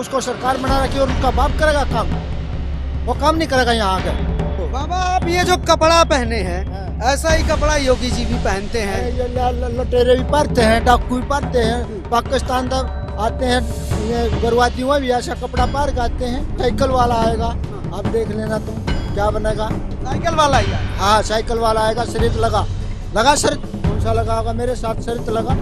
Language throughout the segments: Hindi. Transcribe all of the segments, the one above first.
उसको सरकार बना रखी और उनका बाप करेगा काम, वो काम नहीं करेगा यहाँ आकर। बाबा आप ये जो कपड़ा पहने हैं ऐसा ही कपड़ा योगी जी भी पहनते हैं। ये लुटेरे भी पहनते हैं, डाकू भी पहनते हैं, पाकिस्तान तक आते हैं, ये गुरवातियों भी ऐसा कपड़ा पहन के आते हैं। साइकिल वाला आएगा, आप देख लेना तुम क्या बनेगा। साइकिल वाला ही है। हाँ साइकिल वाला आएगा, शरीत लगा शरीत, कौन सा लगा होगा, मेरे साथ शरीत लगा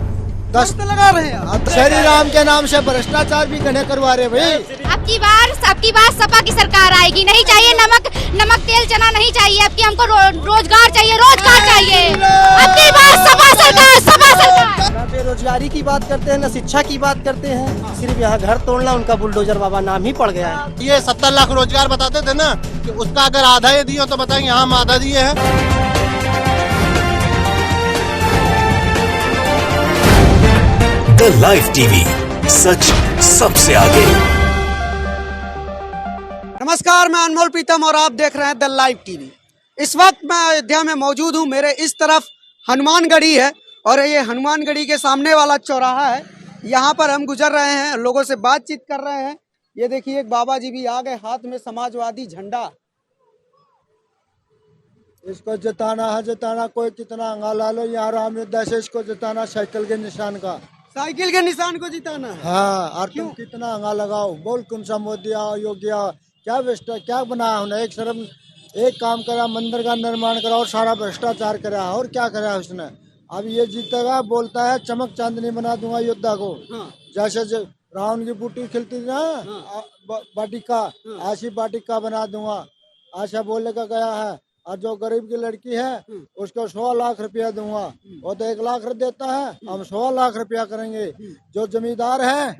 10 लगा रहे हैं। श्री राम के नाम से भ्रष्टाचार भी घने करवा रहे भाई। अब की बार सपा की सरकार आएगी, नहीं चाहिए नमक तेल चना नहीं चाहिए, अब की हमको रोजगार चाहिए, रोजगार चाहिए। अब की बार सपा सरकार। ना बेरोजगारी की बात करते हैं, न शिक्षा की बात करते हैं, सिर्फ यहाँ घर तोड़ना उनका बुलडोजर बाबा नाम ही पड़ गया है। ये 70 लाख रोजगार बताते थे ना, कि उसका अगर आधा ही दिए तो बताएंगे हम आधा दिए हैं। द लाइव टीवी, सच सबसे आगे। नमस्कार, मैं अनमोल प्रीतम और आप देख रहे हैं द लाइव टीवी। इस वक्त मैं अयोध्या में मौजूद हूँ। मेरे इस तरफ हनुमानगढ़ी है और ये हनुमानगढ़ी के सामने वाला चौराहा है। यहाँ पर हम गुजर रहे हैं, लोगों से बातचीत कर रहे हैं। ये देखिए एक बाबा जी भी आ गए, हाथ में समाजवादी झंडा। इसको जिताना है, जिताना कोई कितना अंगाला लो, यहाँ राम योद्धा से इसको जिताना साइकिल के निशान का, साइकिल के निशान को जिताना है। हाँ, और तुम कितना अंगा लगाओ, बोल कौन सा मोदी आओ योगी आओ, क्या क्या बनाया उन्हें, एक काम करा, मंदिर का निर्माण करा और सारा भ्रष्टाचार करा, और क्या करा उसने। अब ये जीतेगा, बोलता है चमक चांदनी बना दूंगा योद्धा को। जैसे रावण की बूटी खिलती थी ना, बाटिका, ऐसी बाटिका बना दूंगा, ऐसा बोले का गया है। और जो गरीब की लड़की है उसको 100 लाख रुपया दूंगा, वो तो 1 लाख देता है, हम 100 लाख रुपया करेंगे। जो जमींदार है,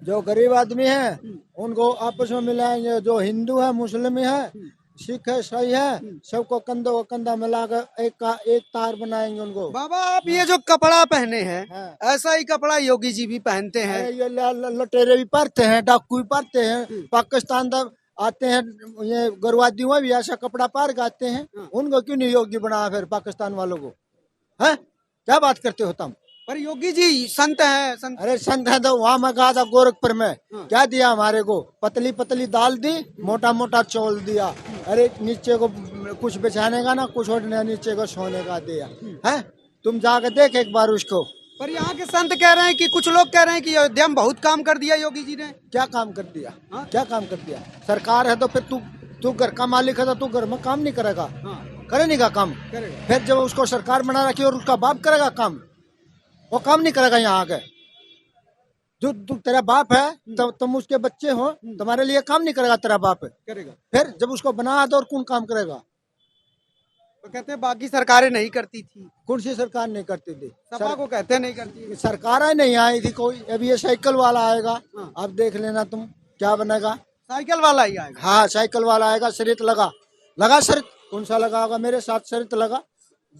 जो गरीब आदमी है, उनको आपस में मिलाएंगे। जो हिंदू है, मुस्लिम है, सिख है, ईसाई है, सबको कंधे को कंधा मिलाकर एक तार बनाएंगे उनको। बाबा आप ये जो कपड़ा पहने हैं ऐसा ही कपड़ा योगी जी भी पहनते हैं। ये लुटेरे भी पहनते हैं, डाकू भी पहनते हैं, पाकिस्तान तक आते हैं, ये गुरवातियों भी ऐसा कपड़ा पहन के आते हैं। उनको क्यों नहीं योगी बनाया फिर पाकिस्तान वालों को? है क्या बात करते हो तुम? पर योगी जी संत हैं, संत। अरे संत है तो वहाँ मैं गया था गोरखपुर में, क्या दिया हमारे को? पतली पतली दाल दी, मोटा मोटा चौल दिया। अरे नीचे को कुछ बिछाने का ना, कुछ ओढ़ने, नीचे को सोने का दिया है। तुम जाकर देख एक बार उसको। पर यहाँ के संत कह रहे हैं कि कुछ लोग कह रहे हैं कि अयोध्या में बहुत काम कर दिया योगी जी ने। क्या काम कर दिया? क्या काम कर दिया? सरकार है तो फिर तू घर का मालिक है तो तू घर में काम नहीं करेगा? करे नहीं का काम करेगा। फिर जब उसको सरकार बना रखी और उसका बाप करेगा काम, वो काम नहीं करेगा यहाँ आके। जो तू तेरा बाप है तो तुम उसके बच्चे हो, तुम्हारे लिए काम नहीं करेगा तेरा बाप करेगा। फिर जब उसको बना दो और कौन काम करेगा? तो कहते हैं बाकी सरकारें नहीं करती थी। कौन सी सरकार नहीं करती थी? सपा को कहते नहीं करती। सरकार नहीं आई थी कोई। अभी ये साइकिल वाला आएगा, आप देख लेना तुम क्या बनेगा। साइकिल वाला ही आएगा। हाँ साइकिल वाला आएगा, शरीत लगा शरीत, कौन सा लगा होगा, मेरे साथ शरीत लगा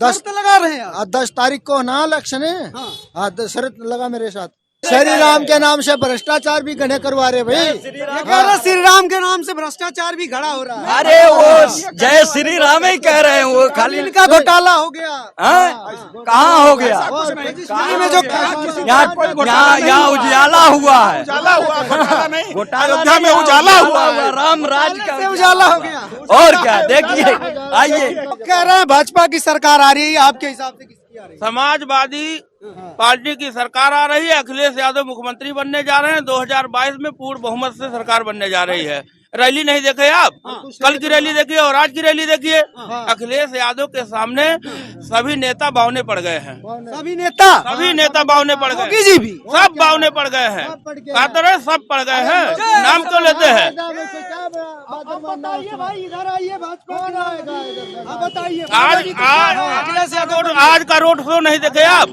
10 लगा रहे हैं। 10 तारीख को ना इलेक्शन है। हाँ 10 शरीत लगा मेरे साथ। श्री राम के नाम से भ्रष्टाचार भी घने करवा रहे भाई। श्री राम के नाम से भ्रष्टाचार भी घड़ा हो रहा है। अरे वो जय श्री राम ही कह रहे हैं, वो खाली इनका घोटाला हो गया। कहाँ हो गया? में जो यहाँ उजाला हुआ है, अयोध्या में उजाला हुआ है, राम राज का उजाला हो गया। और क्या, देखिए आइए। कह रहे हैं भाजपा की सरकार आ रही है, आपके हिसाब से किसकी आ रही है? समाजवादी पार्टी की सरकार आ रही है। अखिलेश यादव मुख्यमंत्री बनने जा रहे हैं। 2022 में पूर्ण बहुमत से सरकार बनने जा रही है। रैली नहीं देखे आप? कल की रैली देखिए और आज की रैली देखिए। अखिलेश यादव के सामने सभी नेता बावने पड़ गए हैं। सभी नेता बावने पड़ गए। योगी जी भी सब बावने पड़ गए हैं। कहते सब पड़ गए हैं, नाम क्यों लेते हैं? बताइए भाई, इधर आइए, बताइए। आज का रोड शो नहीं देखे आप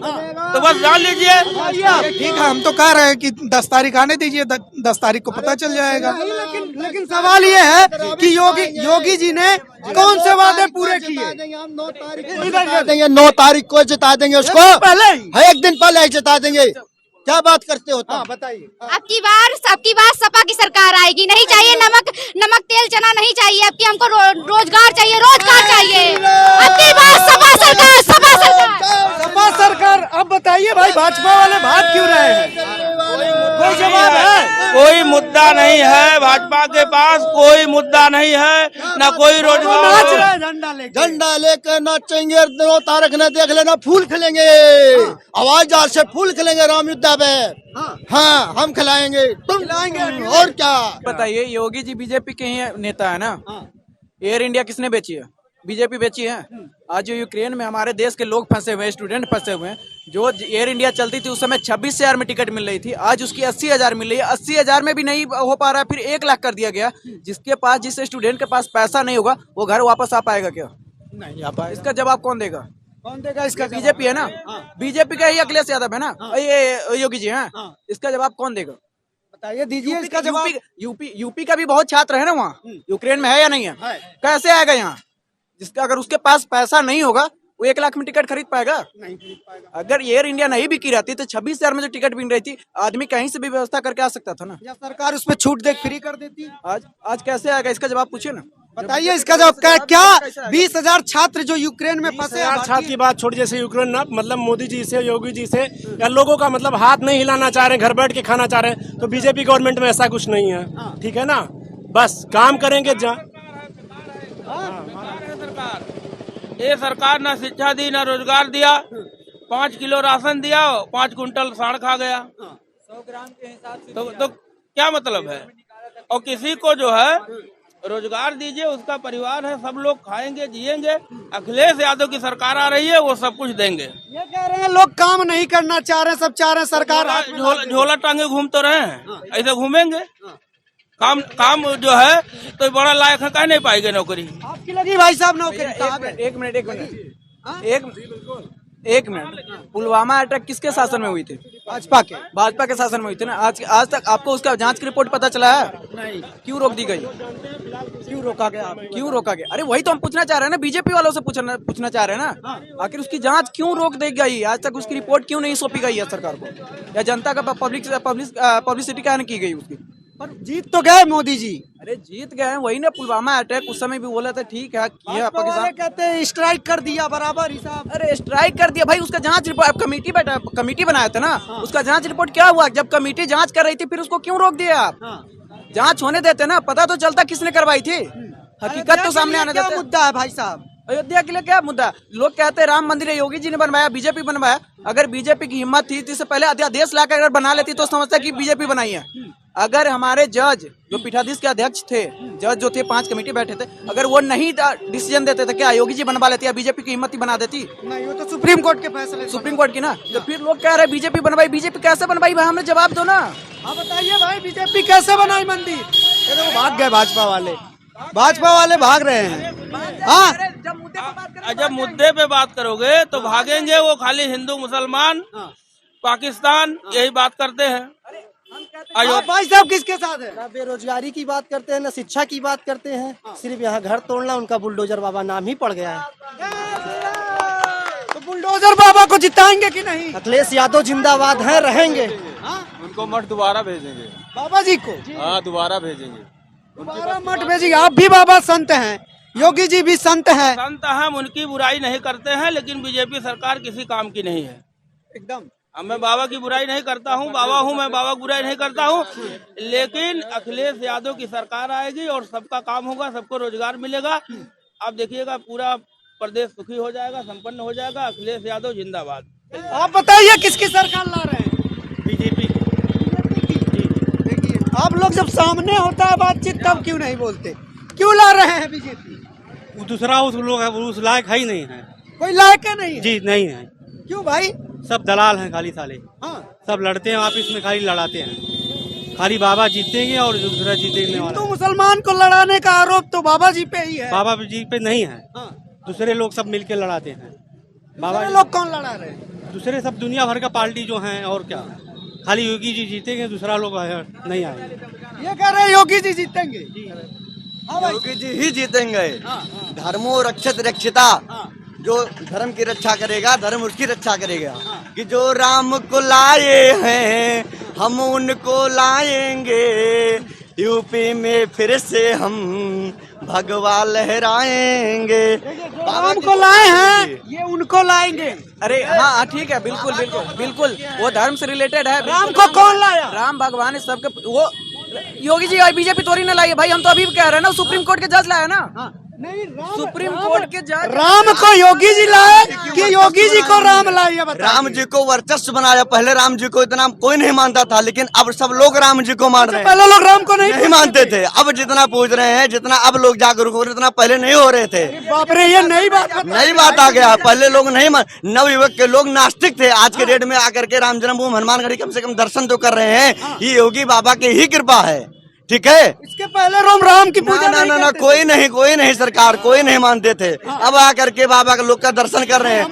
तो बस जान लीजिए। ठीक है, हम तो कह रहे हैं कि 10 तारीख आने दीजिए, 10 तारीख को पता चल जाएगा। लेकिन सवाल ये है कि योगी जी ने कौन से वादे पूरे किए? 9 तारीख को जिता देंगे उसको, पहले एक दिन पहले ही जिता देंगे। क्या बात करते हो? बताइए। अब की बार सपा की सरकार आएगी, नहीं चाहिए नमक तेल चना नहीं चाहिए, अब की हमको रोजगार चाहिए, रोजगार चाहिए। अब की बार सपा सरकार। अब बताइए भाई, भाजपा वाले भाग क्यों रहे हैं? कोई जवाब है? कोई मुद्दा नहीं है, भाजपा के पास कोई मुद्दा नहीं है, न कोई रोजगार। झंडा लेकर नाचेंगे, दोनों तारक ने देख लेना, फूल खिलेंगे, आवाज जार से फूल खिलेंगे राम युद्धा पे। हाँ, हम खिलाएंगे, तुम खिलाएंगे, और क्या। बताइए, योगी जी बीजेपी के ही नेता है ना। एयर इंडिया किसने बेची है? बीजेपी बेची है। आज जो यूक्रेन में हमारे देश के लोग फंसे हुए हैं, स्टूडेंट फंसे हुए हैं, जो एयर इंडिया चलती थी उस समय 26,000 में टिकट मिल रही थी, आज उसकी 80,000 मिल रही है। 80,000 में भी नहीं हो पा रहा है, फिर 1 लाख कर दिया गया। जिसके पास, जिस स्टूडेंट के पास पैसा नहीं होगा, वो घर वापस आ पाएगा क्या? नहीं आ पाएगा। इसका जवाब कौन देगा? कौन देगा इसका? बीजेपी है ना। बीजेपी का ही अखिलेश यादव है ना, ये योगी जी हैं। इसका जवाब कौन देगा? बताइए, दीजिए इसका जवाब। यूपी का भी बहुत छात्र है ना वहाँ, यूक्रेन में है या नहीं है? कैसे आएगा यहाँ? जिसका अगर उसके पास पैसा नहीं होगा, वो 1 लाख में टिकट खरीद पाएगा? नहीं खरीद पाएगा। अगर एयर इंडिया नहीं बिकी रहती तो 26,000 में जो टिकट बिक रही थी, आदमी कहीं से भी व्यवस्था करके आ सकता था ना। या सरकार उस पर छूट दे फ्री कर देती। आज कैसे आएगा? इसका जवाब पूछिए ना। बताइए इसका जवाब। क्या 20,000 छात्र जो यूक्रेन में फंसे? छात्र की बात छोड़, जैसे यूक्रेन ना, मतलब मोदी जी से, योगी जी से, या लोगों का मतलब हाथ नहीं हिलाना चाह रहे हैं, घर बैठ के खाना चाह रहे हैं, तो बीजेपी गवर्नमेंट में ऐसा कुछ नहीं है। ठीक है ना, बस काम करेंगे। ये सरकार न शिक्षा दी, न रोजगार दिया, 5 किलो राशन दिया, 5 कुंटल साढ़ खा गया। 100 ग्राम के हिसाब से तो क्या मतलब है? और किसी को जो है रोजगार दीजिए, उसका परिवार है, सब लोग खाएंगे, जिएंगे। अखिलेश यादव की सरकार आ रही है, वो सब कुछ देंगे। ये कह रहे हैं लोग काम नहीं करना चाह रहे, सब चाह रहे हैं सरकार झोला टांगे घूम तो रहे हैं, ऐसे घूमेंगे। काम जो है तो बड़ा लायक है, कह नहीं पाएंगे नौकरी। आपकी लगी भाई साहब नौकरी? एक मिनट, पुलवामा अटैक किसके शासन में हुई थी? भाजपा के शासन में हुई थी ना। आज तक आपको उसका जांच की रिपोर्ट पता चला है? नहीं। क्यों रोक दी गई? क्यों रोका गया? क्यों रोका गया? अरे वही तो हम पूछना चाह रहे हैं ना, बीजेपी वालों से पूछना चाह रहे हैं ना। आखिर उसकी जांच क्यों रोक दी गई? आज तक उसकी रिपोर्ट क्यों नहीं सौंपी गई है सरकार को, या जनता का पब्लिसिटी क्या नहीं की गई उसकी? पर जीत तो गए मोदी जी। अरे जीत गए, वही ना पुलवामा अटैक उस समय भी बोला था, ठीक है किया, पाकिस्तान कहते हैं स्ट्राइक कर दिया बराबर हिसाब। अरे स्ट्राइक कर दिया भाई, उसका जांच रिपोर्ट कमेटी बनाया था ना। उसका जांच रिपोर्ट क्या हुआ? जब कमेटी जांच कर रही थी, फिर उसको क्यों रोक दिया आप? जांच होने देते ना, पता तो चलता किसने करवाई थी, हकीकत तो सामने आने देते। मुद्दा है भाई साहब, अयोध्या के लिए क्या मुद्दा? लोग कहते हैं राम मंदिर योगी जी ने बनवाया, बीजेपी बनवाया। अगर बीजेपी की हिम्मत थी तो इससे पहले अध्यादेश लाकर अगर बना लेती तो समझता कि बीजेपी बनाई है। अगर हमारे जज जो पीठाधीश के अध्यक्ष थे, जज जो थे 5 कमेटी बैठे थे, अगर वो नहीं डिसीजन देते थे, क्या योगी जी बनवा लेती या बीजेपी की हिम्मत ही बना देती? नहीं, वो तो सुप्रीम कोर्ट के फैसले, सुप्रीम कोर्ट की ना। तो फिर लोग कह रहे हैं बीजेपी बनवाई। बीजेपी कैसे बनवाई भाई? हमें जवाब दो ना। हाँ बताइए भाई, बीजेपी कैसे बनाई मंदिर? भाग गए भाजपा वाले भाग रहे हैं। हाँ, जब मुद्दे पे बात करोगे तो भागेंगे वो। खाली हिंदू मुसलमान पाकिस्तान यही बात करते हैं। भाई साहब किसके साथ है? ना बेरोजगारी की बात करते हैं, ना शिक्षा की बात करते हैं। सिर्फ यहाँ घर तोड़ना उनका बुलडोजर बाबा नाम ही पड़ गया है। तो बुलडोजर बाबा को जिताएंगे कि नहीं? अखिलेश यादव जिंदाबाद हैं, रहेंगे। उनको मठ दोबारा भेजेंगे, बाबा जी को। हाँ, दोबारा भेजेंगे, दोबारा मठ भेजेंगे। आप भी बाबा संत हैं, योगी जी भी संत हैं। संत हम उनकी बुराई नहीं करते हैं, लेकिन बीजेपी सरकार किसी काम की नहीं है एकदम। मैं बाबा की बुराई नहीं करता हूँ, बाबा हूँ मैं, बाबा की बुराई नहीं करता हूँ। लेकिन अखिलेश यादव की सरकार आएगी और सबका काम होगा, सबको रोजगार मिलेगा। आप देखिएगा पूरा प्रदेश सुखी हो जाएगा, संपन्न हो जाएगा। अखिलेश यादव जिंदाबाद। आप बताइए किसकी सरकार ला रहे हैं? बीजेपी। देखिए, आप लोग जब सामने होता है बातचीत तब क्यों नहीं बोलते? क्यों ला रहे हैं बीजेपी? दूसरा उस लोग है, उस लायक है ही नहीं है, कोई लायक नहीं है। जी नहीं है। क्यों भाई? सब दलाल हैं खाली साले। हाँ, सब लड़ते हैं आपस में, खाली लड़ाते हैं। खाली बाबा जीतेंगे और दूसरा जीतेंगे वाला। तो मुसलमान को लड़ाने का आरोप तो बाबा जी पे ही है। बाबा जी पे नहीं है। हाँ। दूसरे लोग सब मिलके लड़ाते हैं। बाबा लोग कौन लड़ा रहे हैं? दूसरे सब दुनिया भर का पार्टी जो हैं, और क्या। खाली योगी जी जीतेंगे, दूसरा लोग नहीं आएंगे। ये कह रहे हैं योगी जी जीतेंगे। योगी जी ही जीतेंगे। धर्मो रक्षित रक्षिता, जो धर्म की रक्षा करेगा, धर्म उसकी रक्षा करेगा। कि जो राम को लाए हैं हम उनको लाएंगे, यूपी में फिर से हम भगवा लहराएंगे। राम को लाए हैं, ये उनको लाएंगे। अरे हाँ ठीक है, बिल्कुल बिल्कुल बिल्कुल, वो धर्म से रिलेटेड है। राम को कौन लाया? राम भगवान सबके, वो योगी जी और बीजेपी थोड़ी ना लाई है भाई, हम तो अभी कह रहे हैं ना, सुप्रीम कोर्ट के जज लाया ना। सुप्रीम कोर्ट के जज राम को योगी जी लाए कि योगी जी को राम लाए? राम जी को वर्चस्व बनाया। पहले राम जी को इतना कोई नहीं मानता था, लेकिन अब सब लोग राम जी को मान रहे हैं। पहले लोग राम को नहीं मानते थे, अब जितना पूछ रहे हैं, जितना अब लोग जागरूक हो रहे, इतना पहले नहीं हो रहे थे। बाप रे, ये नई बात आ गया। पहले लोग नहीं मान, नवयुवक के लोग नास्तिक थे। आज के डेट में आकर के राम जन्मभूमि हनुमानगढ़ी कम से कम दर्शन तो कर रहे हैं। ये योगी बाबा की ही कृपा है, ठीक है। इसके पहले राम की पूजा ना कोई नहीं सरकार, कोई नहीं मानते थे। अब आकर के बाबा के लोग का दर्शन कर रहे हैं।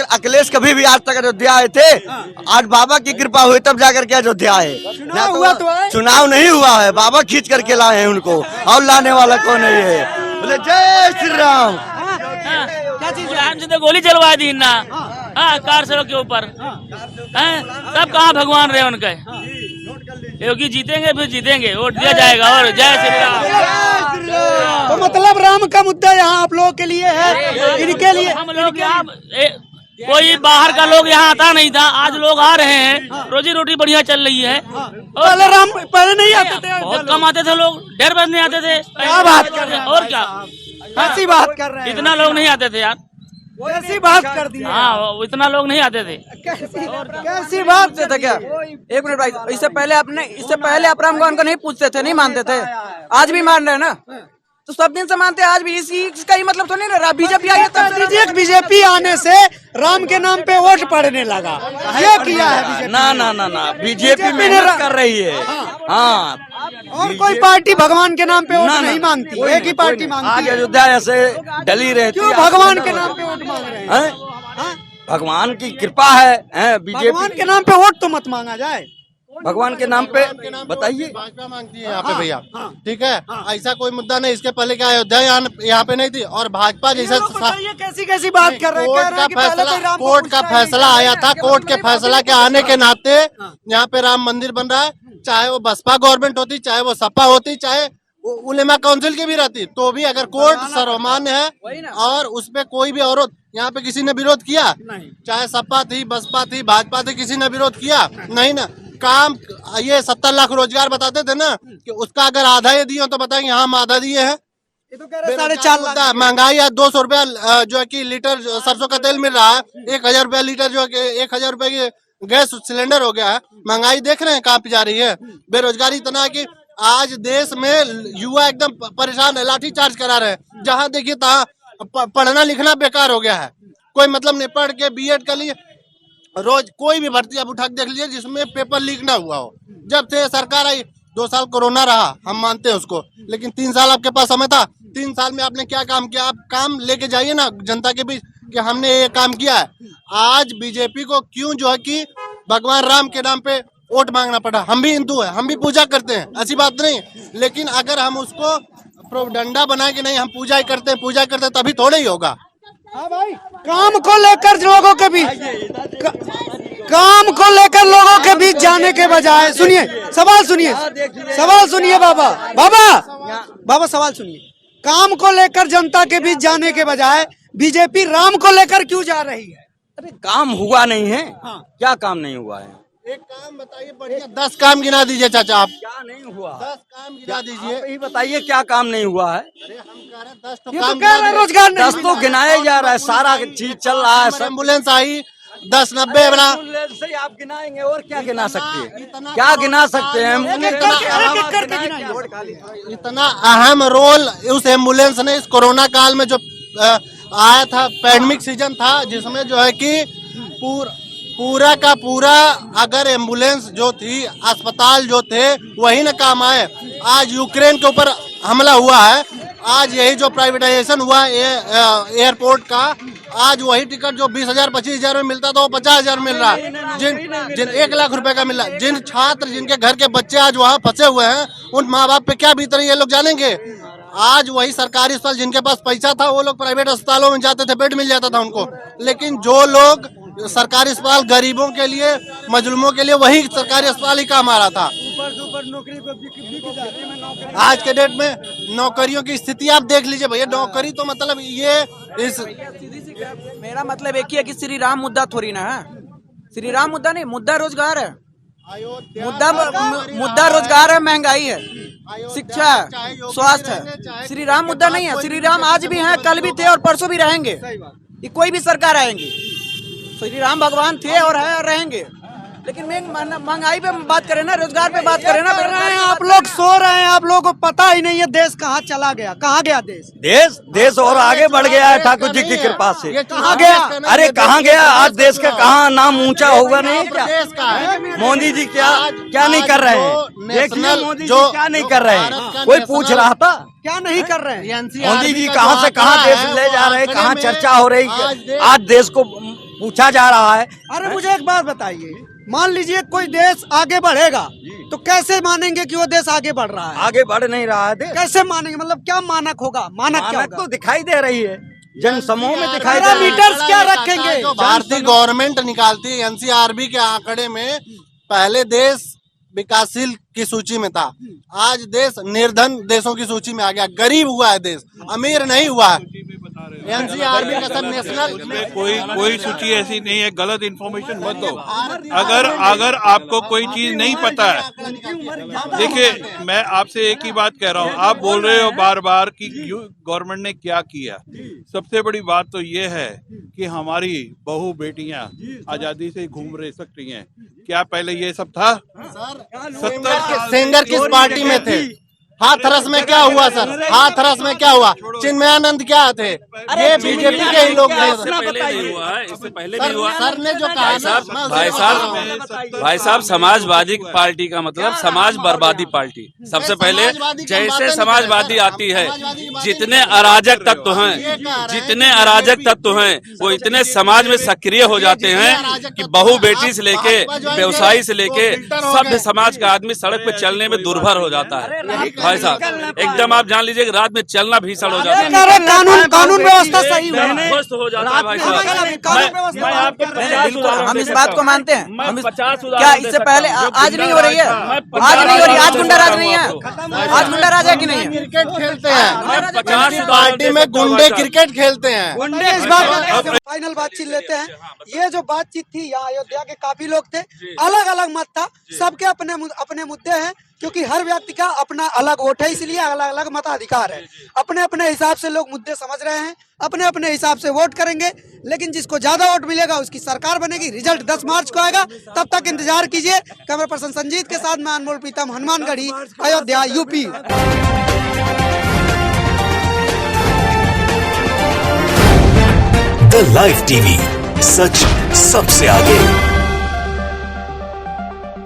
अखिलेश कभी भी आज तक अयोध्या आए थे? आज बाबा की कृपा हुई तब जाकर के अयोध्या आए। चुनाव नहीं हुआ है, बाबा खींच करके लाए हैं उनको, और लाने वाला कौन नहीं है। बोले जय श्री राम। क्या चीज हमसे तो गोली चलवा दी ना, कार सड़क के ऊपर। तब कहाँ भगवान रहे उनके? योगी जीतेंगे, फिर जीतेंगे, वोट दिया जाएगा। और जय श्री राम। तो मतलब राम का मुद्दा यहाँ आप लोगों के लिए है, इनके लिए। हम लोग यहाँ कोई बाहर का लोग यहाँ आता नहीं था, आज लोग आ रहे हैं, रोजी रोटी बढ़िया चल रही है। पहले नहीं आते थे, बहुत कम आते थे लोग, 1.5 बजे नहीं आते थे। क्या बात कर रहे हैं? और क्या ऐसी बात कर रहे हैं? इतना लोग नहीं आते थे यार, ऐसी बात कर दी। हाँ, इतना लोग नहीं आते थे। कैसी बात था क्या? एक मिनट भाई, इससे पहले आप राम भगवान को नहीं पूछते थे, नहीं मानते थे, आज भी मान रहे हैं ना? तो सब दिन से मानते हैं, आज भी इसका ही मतलब तो नहीं ना बीजेपी आई है। बीजेपी आने से राम के नाम पे वोट पड़ने लगा, ये किया है बीजेपी। ना बीजेपी मेहनत कर रही है। हाँ, और कोई पार्टी भगवान के नाम पे वोट नहीं मांगती, एक ही पार्टी मांगती है। आज अयोध्या ऐसे डली रहती है। क्यों भगवान के नाम पे वोट मांग रहे हैं? भगवान की कृपा है। बीजेपी भगवान के नाम पे वोट तो मत मांगा जाए। भगवान के नाम पे बताइए। भाजपा मांगती है यहाँ पे भैया, ठीक है। ऐसा कोई मुद्दा नहीं। इसके पहले क्या अयोध्या यहाँ पे नहीं थी? और भाजपा जैसा कैसी बात कर रहे हैं? कोर्ट का फैसला आया था, कोर्ट के फैसला के आने के नाते यहाँ पे राम मंदिर बन रहा है। चाहे वो बसपा गवर्नमेंट होती, चाहे वो सपा होती, चाहे उलेमा काउंसिल की भी रहती, तो भी अगर कोर्ट सर्वमान्य है और उसपे कोई भी औरत यहाँ पे किसी ने विरोध किया? चाहे सपा थी, बसपा थी, भाजपा थी, किसी ने विरोध किया? नहीं ना। काम ये 70 लाख रोजगार बताते थे ना, कि उसका अगर आधा ये दिए तो बताएंगे हाँ हम आधा दिए हैं। 4.5 लाख महंगाई आज 200 रुपया जो है कि लीटर सरसों का तेल मिल रहा है, 1000 रुपया लीटर जो है कि 1000 रुपए की गैस सिलेंडर हो गया है। महंगाई देख रहे हैं कहाँ पे जा रही है। बेरोजगारी इतना है कि आज देश में युवा एकदम परेशान है, लाठी चार्ज करा रहे हैं। जहाँ देखिए तहाँ पढ़ना लिखना बेकार हो गया है, कोई मतलब नहीं। पढ़ के बीएड कर लिए, रोज कोई भी भर्ती आप उठा के देख लीजिए जिसमें पेपर लीक ना हुआ हो। जब से सरकार आई, 2 साल कोरोना रहा, हम मानते हैं उसको, लेकिन 3 साल आपके पास समय था। 3 साल में आपने क्या काम किया? आप काम लेके जाइए ना जनता के बीच कि हमने ये काम किया है। आज बीजेपी को क्यों जो है कि भगवान राम के नाम पे वोट मांगना पड़ा? हम भी हिंदू है, हम भी पूजा करते हैं, ऐसी बात नहीं। लेकिन अगर हम उसको डंडा बना के नहीं, हम पूजा ही करते हैं, तभी थोड़ा ही होगा। हाँ भाई, काम को लेकर लोगों के बीच लोगों के बीच जाने के बजाय, सुनिए सवाल सुनिए बाबा सवाल सुनिए। काम को लेकर जनता के बीच जाने के बजाय बीजेपी राम को लेकर क्यों जा रही है? अरे काम हुआ नहीं है। क्या काम नहीं हुआ है? एक काम बताइए बढ़िया, 10 काम गिना दीजिए चाचा आप। क्या नहीं हुआ? 10 काम गिना दीजिए। यही बताइए क्या काम नहीं हुआ है? अरे हम कह रहे हैं 10 तो काम कह रहे हैं, रोजगार नहीं 10 तो गिनाया जा रहा है, सारा चीज चल रहा है। एम्बुलेंस आई 10-90 बना से आप गिनाएंगे और क्या गिना सकते हैं? क्या गिना सकते हैं? इतना अहम रोल उस एम्बुलेंस ने इस कोरोना काल में जो आया था, पैंडेमिक सीजन था, जिसमें जो है कि पूरा का पूरा अगर एम्बुलेंस जो थी, अस्पताल जो थे, वही न काम आए। आज यूक्रेन के ऊपर हमला हुआ है, आज यही जो प्राइवेटाइजेशन हुआ एयरपोर्ट का, आज वही टिकट जो 20,000-25,000 में मिलता था वो 50,000 मिल रहा है। जिन 1 लाख रुपए का मिल रहा है। जिन छात्र जिनके घर के बच्चे आज वहाँ फंसे हुए हैं, उन माँ बाप पे क्या बीत रही है लोग जानेंगे। आज वही सरकारी अस्पताल जिनके पास पैसा था वो लोग प्राइवेट अस्पतालों में जाते थे, बेड मिल जाता था उनको। लेकिन जो लोग सरकारी अस्पताल गरीबों के लिए, मजलूमों के लिए, वही सरकारी अस्पताल ही काम आ रहा था। आज के डेट में नौकरियों की स्थिति आप देख लीजिए भैया। नौकरी तो मतलब ये इस मेरा मतलब एक ही है कि श्री राम मुद्दा थोड़ी ना है। श्री राम मुद्दा नहीं, मुद्दा रोजगार है। मुद्दा रोजगार है, महंगाई है, शिक्षा है, स्वास्थ्य है। श्री राम मुद्दा नहीं है। श्री राम आज भी हैं, कल भी थे और परसों भी रहेंगे। ये कोई भी सरकार आएंगी, श्री राम भगवान थे और है और रहेंगे। लेकिन महंगाई पे बात करें ना, रोजगार पे बात करें ना। आप लोग सो रहे हैं, आप लोगों को पता ही नहीं है देश कहाँ चला गया, कहाँ गया देश। देश और आगे बढ़ गया है ठाकुर जी की कृपा से। कहाँ गया? अरे कहाँ गया? आज देश का कहाँ नाम ऊंचा होगा नहीं क्या? मोदी जी क्या नहीं कर रहे हैं? देखिए मोदी जी क्या नहीं कर रहे हैं। कोई पूछ रहा था क्या नहीं कर रहे हैं? मोदी जी कहाँ से कहाँ देश ले जा रहे हैं, कहाँ चर्चा हो रही है, आज देश को पूछा जा रहा है। अरे मुझे एक बात बताइए, मान लीजिए कोई देश आगे बढ़ेगा तो कैसे मानेंगे कि वो देश आगे बढ़ रहा है? आगे बढ़ नहीं रहा है देश। कैसे मानेंगे? मतलब क्या मानक होगा? मानक क्या होगा? तो दिखाई दे रही है, जन समूह में दिखाई दे रही है। पैरामीटर्स क्या रखेंगे? भारतीय गवर्नमेंट निकालती है एनसीआरबी के आंकड़े में पहले देश विकासशील की सूची में था, आज देश निर्धन देशों की सूची में आ गया। गरीब हुआ है देश, अमीर नहीं हुआ है। एनसीआरबी का सब नेशनल कोई सूची ऐसी नहीं है, गलत इन्फॉर्मेशन मत दो। अगर आपको कोई चीज नहीं पता है, देखिए मैं आपसे एक ही बात कह रहा हूँ, आप बोल रहे हो बार बार कि गवर्नमेंट ने क्या किया। सबसे बड़ी बात तो ये है कि हमारी बहू बेटियां आजादी से घूम रह सकती हैं। क्या पहले ये सब था? सेंगर किस पार्टी में थे? हाथरस में क्या हुआ सर? हाथरस में क्या हुआ? चिन्मयानंद क्या थे? ये बीजेपी के ही लोग थे। इससे पहले भी हुआ। सर ने जो कहा भाई साहब समाजवादी पार्टी का मतलब समाज बर्बादी पार्टी। सबसे पहले जैसे समाजवादी आती है, जितने अराजक तत्व हैं वो इतने समाज में सक्रिय हो जाते हैं कि बहू बेटी से लेके व्यवसायी से लेके सभ्य समाज का आदमी सड़क पे चलने में दुर्भर हो जाता है। भाई साहब एकदम आप जान लीजिए कि रात में चलना भीषण हो जाता है। कानून व्यवस्था सही हो जाता है भाई साहब। मैं आपको हम इस बात को मानते हैं। हम क्या इससे पहले आज नहीं हो रही है? आज नहीं हो रही, आज गुंडा राज नहीं है, आज गुंडा राज है कि नहीं है? क्रिकेट खेलते हैं पार्टी में, गुंडे क्रिकेट खेलते हैं। इस बात फाइनल बातचीत लेते हैं। ये जो बातचीत थी, यहाँ अयोध्या के काफी लोग थे, अलग अलग मत था, सबके अपने मुद्दे हैं, क्योंकि हर व्यक्ति का अपना अलग वोट है, इसलिए अलग अलग मताधिकार है। अपने अपने हिसाब से लोग मुद्दे समझ रहे हैं, अपने अपने हिसाब से वोट करेंगे, लेकिन जिसको ज्यादा वोट मिलेगा उसकी सरकार बनेगी। रिजल्ट 10 मार्च को आएगा, तब तक इंतजार कीजिए। कैमरा पर्सन संजीत के साथ मैं Anmol Pritam, Hanumangarhi, Ayodhya, UP. The live TV, सच सबसे आगे।